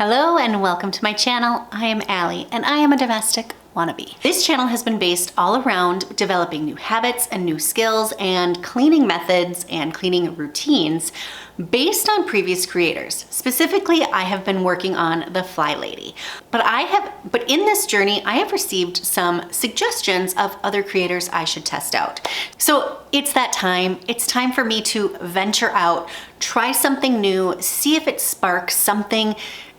Hello and welcome to my channel. I am Allie and I am a domestic wannabe. This channel has been based all around developing new habits and new skills and cleaning methods and cleaning routines based on previous creators. Specifically, I have been working on the Fly Lady. But in this journey, I have received some suggestions of other creators I should test out. So it's that time. It's time for me to venture out, try something new, see if it sparks something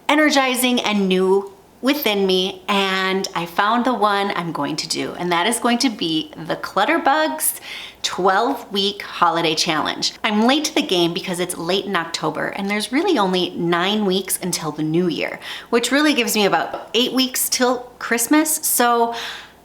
energizing and new within me, and I found the one I'm going to do, and that is going to be the Clutter Bug's 12-week holiday challenge. I'm late to the game because it's late in October and there's really only 9 weeks until the new year, which really gives me about 8 weeks till Christmas, so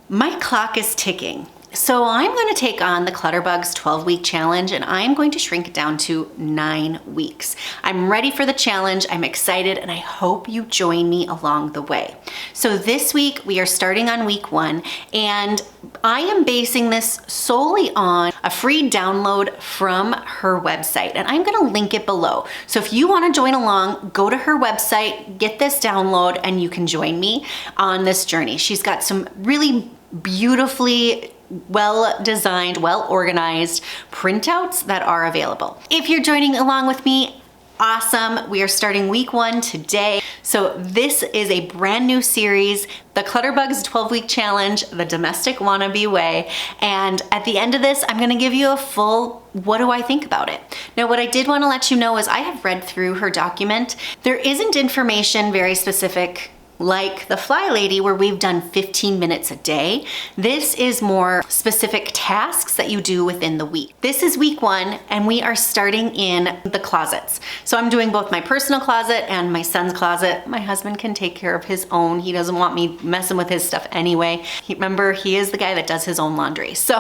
my clock is ticking. So I'm going to take on the Clutter Bug's 12-week challenge and I'm going to shrink it down to 9 weeks. I'm ready for the challenge, I'm excited, and I hope you join me along the way. So this week we are starting on week 1 and I am basing this solely on a free download from her website, and I'm going to link it below. So if you want to join along, go to her website, get this download, and you can join me on this journey. She's got some really beautifully well-designed, well-organized printouts that are available. If you're joining along with me, awesome. We are starting week 1 today. So this is a brand new series, the Clutter Bug's 12-week challenge, the domestic wannabe way. And at the end of this, I'm gonna give you a full, what do I think about it? Now, what I did wanna let you know is I have read through her document. There isn't information very specific like the Fly Lady where we've done 15 minutes a day. This is more specific tasks that you do within the week. This is week 1 and we are starting in the closets. So I'm doing both my personal closet and my son's closet. My husband can take care of his own. He doesn't want me messing with his stuff anyway. Remember, he is the guy that does his own laundry. So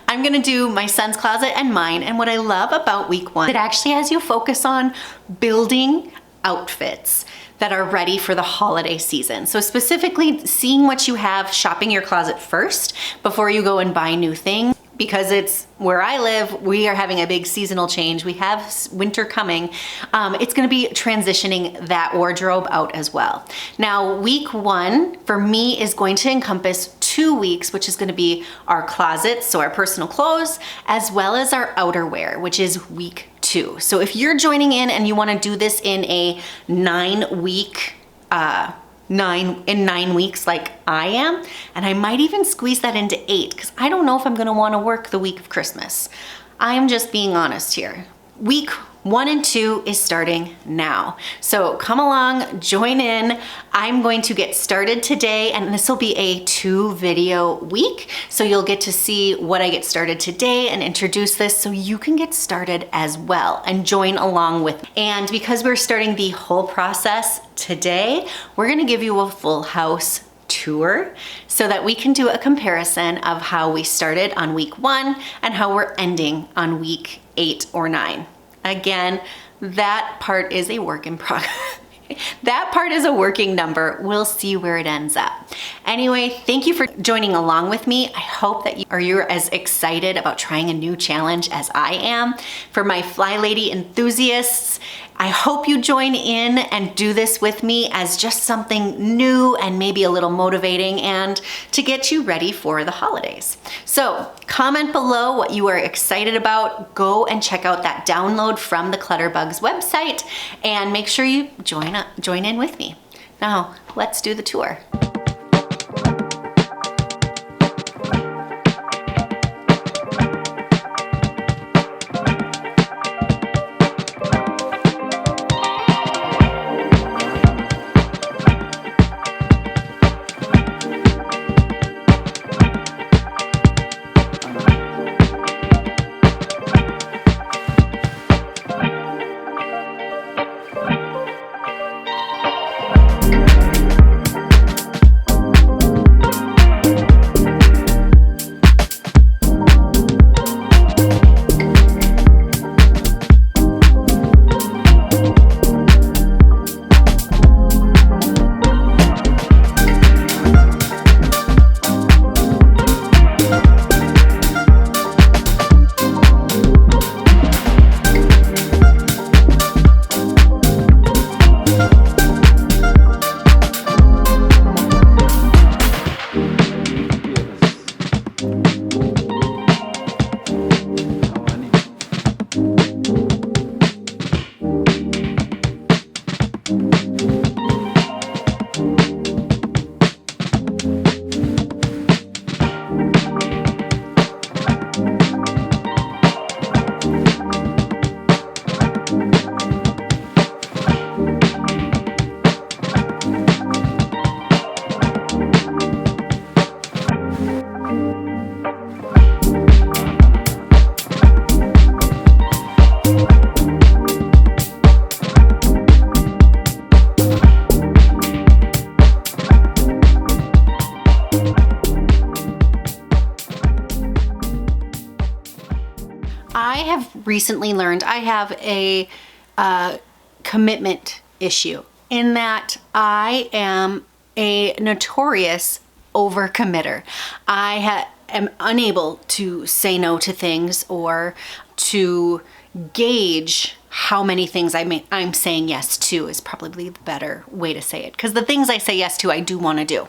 I'm gonna do my son's closet and mine. And what I love about week 1, it actually has you focus on building outfits that are ready for the holiday season. So specifically seeing what you have, shopping your closet first before you go and buy new things, because it's where I live, we are having a big seasonal change. We have winter coming. It's gonna be transitioning that wardrobe out as well. Now, week 1 for me is going to encompass 2 weeks, which is gonna be our closets, so our personal clothes, as well as our outerwear, which is week 2. So if you're joining in and you wanna do this in a 9 weeks like I am, and I might even squeeze that into 8 because I don't know if I'm gonna wanna work the week of Christmas. I am just being honest here. Week 1 and 2 is starting now. So come along, join in. I'm going to get started today, and this will be a 2-video week. So you'll get to see what I get started today and introduce this so you can get started as well and join along with me. And because we're starting the whole process today, we're gonna give you a full house tour so that we can do a comparison of how we started on week 1 and how we're ending on week 8 or 9. Again, that part is a work in progress. That part is a working number. We'll see where it ends up. Anyway, thank you for joining along with me. I hope that you're as excited about trying a new challenge as I am. For my Fly Lady enthusiasts, I hope you join in and do this with me as just something new and maybe a little motivating and to get you ready for the holidays. So comment below what you are excited about. Go and check out that download from the Clutter Bug's website and make sure you join in with me. Now, let's do the tour. recently learned I have a commitment issue in that I am a notorious overcommitter. I am unable to say no to things or to gauge how many things I'm saying yes to is probably the better way to say it. Because the things I say yes to, I do want to do.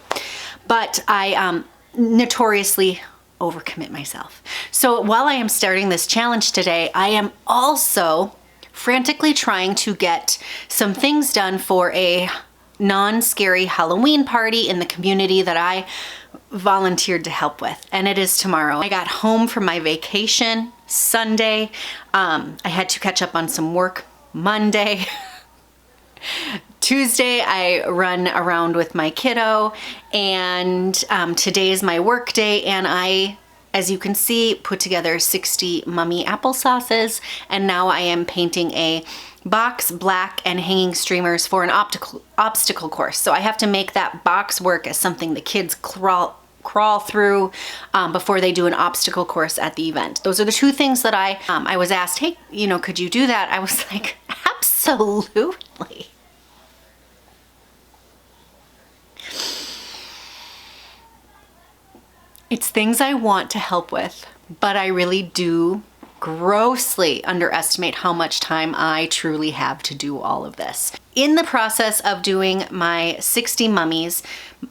But I notoriously overcommit myself. So while I am starting this challenge today, I am also frantically trying to get some things done for a non-scary Halloween party in the community that I volunteered to help with, and it is tomorrow. I got home from my vacation Sunday. I had to catch up on some work Monday. Tuesday, I run around with my kiddo, and today is my work day, and I, as you can see, put together 60 mummy applesauces, and now I am painting a box black and hanging streamers for an obstacle course. So I have to make that box work as something the kids crawl through before they do an obstacle course at the event. Those are the two things that I was asked, hey, could you do that? I was like, absolutely. It's things I want to help with, but I really do grossly underestimate how much time I truly have to do all of this. In the process of doing my 60 mummies,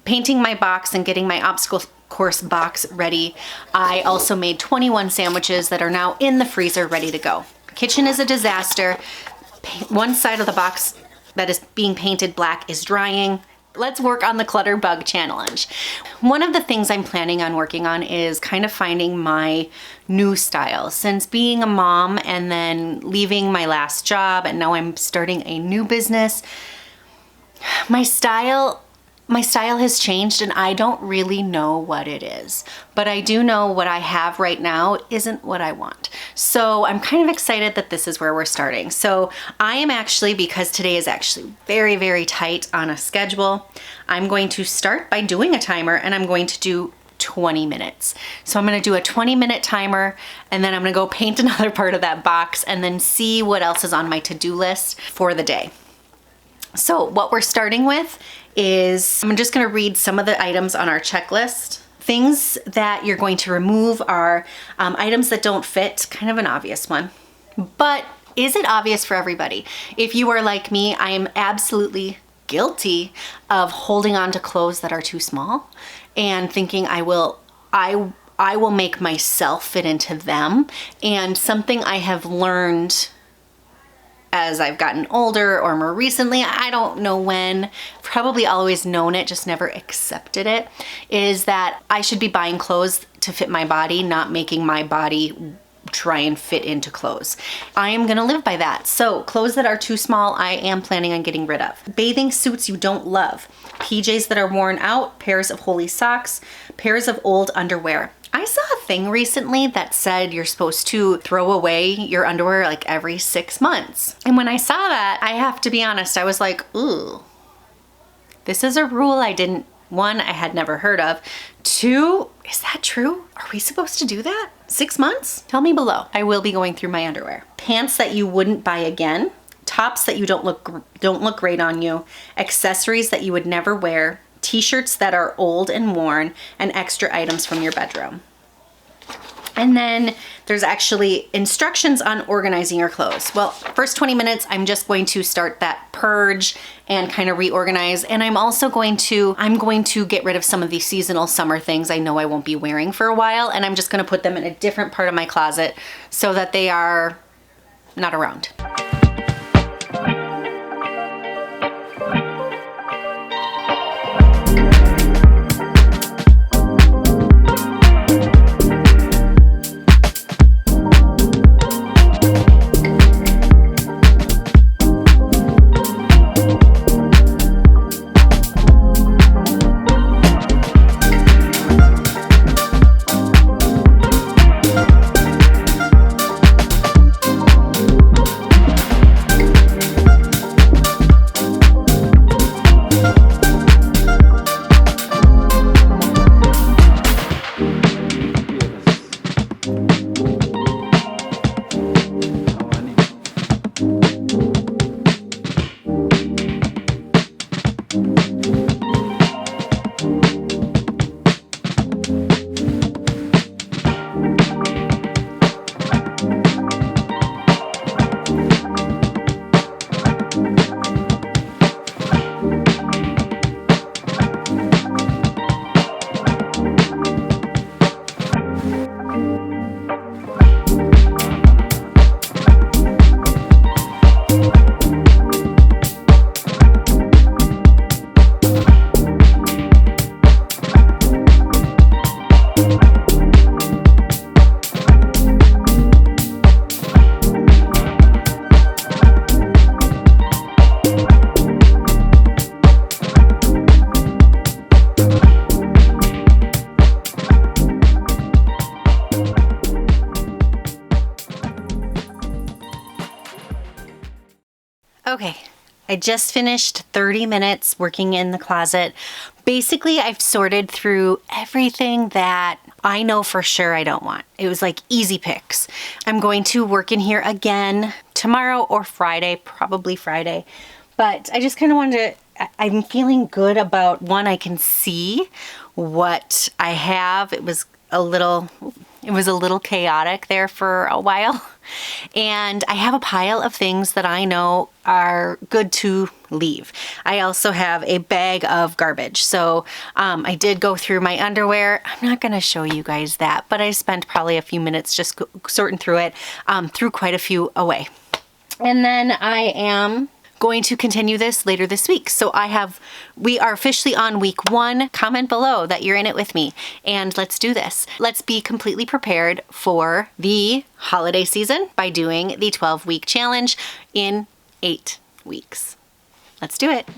painting my box and getting my obstacle course box ready, I also made 21 sandwiches that are now in the freezer ready to go. Kitchen is a disaster. One side of the box that is being painted black is drying. Let's work on the Clutter Bug challenge. One of the things I'm planning on working on is kind of finding my new style. Since being a mom and then leaving my last job and now I'm starting a new business, my style has changed and I don't really know what it is. But I do know what I have right now isn't what I want. So I'm kind of excited that this is where we're starting. So I am actually, because today is actually very, very tight on a schedule, I'm going to start by doing a timer and I'm going to do 20 minutes. So I'm going to do a 20-minute timer and then I'm going to go paint another part of that box and then see what else is on my to-do list for the day. So what we're starting with is, I'm just going to read some of the items on our checklist. Things that you're going to remove are items that don't fit, kind of an obvious one. But is it obvious for everybody? If you are like me, I am absolutely guilty of holding on to clothes that are too small and thinking I will make myself fit into them. And something I have learned as I've gotten older or more recently, I don't know when, probably always known it, just never accepted it, is that I should be buying clothes to fit my body, not making my body try and fit into clothes. I am gonna live by that. So clothes that are too small, I am planning on getting rid of. Bathing suits you don't love, PJs that are worn out, pairs of holey socks, pairs of old underwear. I saw a thing recently that said you're supposed to throw away your underwear like every 6 months. And when I saw that, I have to be honest, I was like, ooh, this is a rule I had never heard of. 2, is that true? Are we supposed to do that? 6 months? Tell me below. I will be going through my underwear. Pants that you wouldn't buy again, tops that you don't look great on you, accessories that you would never wear, t-shirts that are old and worn, and extra items from your bedroom. And then there's actually instructions on organizing your clothes. Well, first 20 minutes, I'm just going to start that purge and kind of reorganize. And I'm also going to get rid of some of these seasonal summer things I know I won't be wearing for a while. And I'm just gonna put them in a different part of my closet so that they are not around. Okay, I just finished 30 minutes working in the closet. Basically, I've sorted through everything that I know for sure I don't want. It was like easy picks. I'm going to work in here again tomorrow or Friday, probably Friday. But I just kind of wanted to, I'm feeling good about one, I can see what I have. It was a little chaotic there for a while. And I have a pile of things that I know are good to leave. I also have a bag of garbage. So I did go through my underwear. I'm not going to show you guys that, but I spent probably a few minutes just sorting through it, threw quite a few away. And then I am going to continue this later this week. So we are officially on week 1. Comment below that you're in it with me and let's do this. Let's be completely prepared for the holiday season by doing the 12-week challenge in 8 weeks. Let's do it.